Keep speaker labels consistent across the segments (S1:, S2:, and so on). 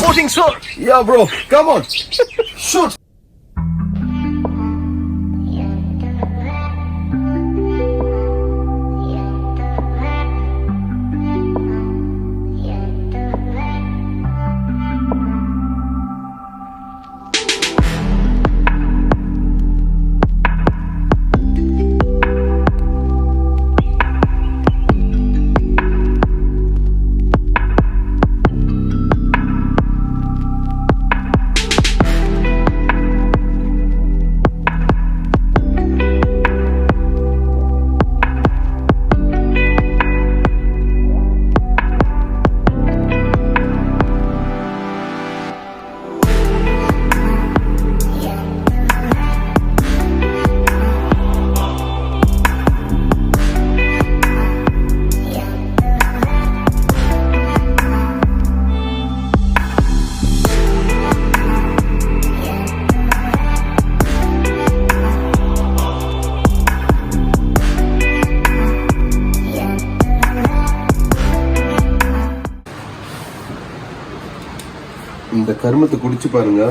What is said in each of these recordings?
S1: reporting, sir.
S2: Yeah, bro. Come on. Shoot. இந்த கருமத்தை குடிச்சு பாருங்க.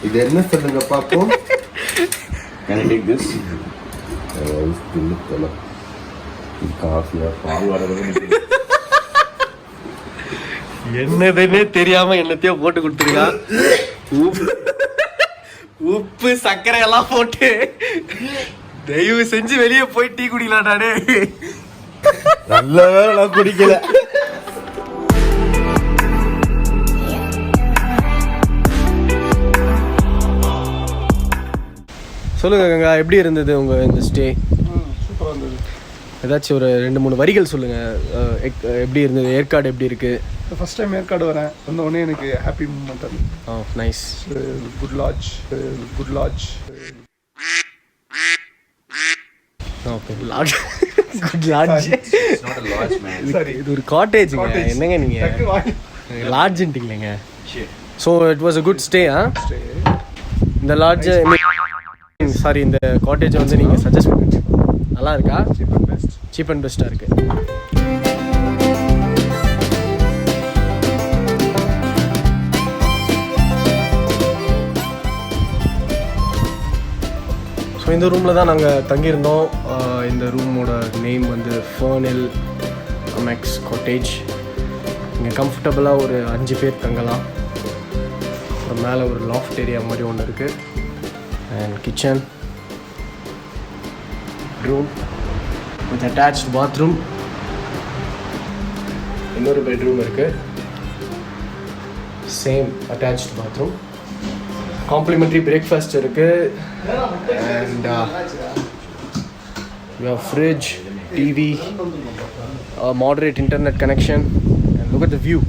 S2: இது என்ன சொல்லுங்க பாப்போம்.
S1: Can I take this?
S2: காஃபியா பால் வரது
S1: என்னதுன்னே தெரியாம என்னத்தையோ போட்டு கொடுத்துருக்கா. உப்பு சர்க்கரை எல்லாம் போட்டு தயவு செஞ்சு வெளியே போய் டீ குடிக்கலாம். நானே
S2: நல்ல வேலை நான் குடிக்கல.
S1: சொல்லுங்க கங்கா, எப்படி இருந்தது உங்க இந்த ஸ்டே?
S3: சூப்பராக இருந்தது.
S1: ஏதாச்சும் ஒரு 2-3 வரிகள் சொல்லுங்க. எப்படி இருந்தது? ஏற்காடு எப்படி இருக்கு?
S3: ஃபர்ஸ்ட் டைம் ஏற்காடு வரேன். வந்த உடனே எனக்கு ஹாப்பி மூமெண்ட் அது.
S1: Nice.
S3: Good lodge.
S1: Okay, lodge. Good lodge.
S2: It's not a lodge, man.
S1: இது ஒரு காட்டேஜ்ங்க. என்னங்க நீங்க லாட்ஜ்ன்ட்டீங்களேங்க. So it was a good stay. இந்த லாட்ஜ் சாரி இந்த காட்டேஜ் வந்து நீங்கள் சஜஸ்ட் பண்ணுங்க. நல்லா இருக்கா? சீப் அண்ட் பெஸ்ட்டாக இருக்கு. ஸோ இந்த ரூமில் தான் நாங்கள் தங்கியிருந்தோம். இந்த ரூமோட நேம் வந்து ஃபர்னில் காட்டேஜ். இங்கே கம்ஃபர்டபுளாக ஒரு 5 பேர் தங்கலாம். அப்புறம் மேலே ஒரு லாஃப்ட் ஏரியா மாதிரி ஒன்று இருக்குது. And kitchen, room with attached bathroom. இன்னொரு பெட்ரூம் இருக்கு, same attached bathroom. Complimentary breakfast இருக்கு. And we have fridge, TV, a moderate internet connection, and look at the view.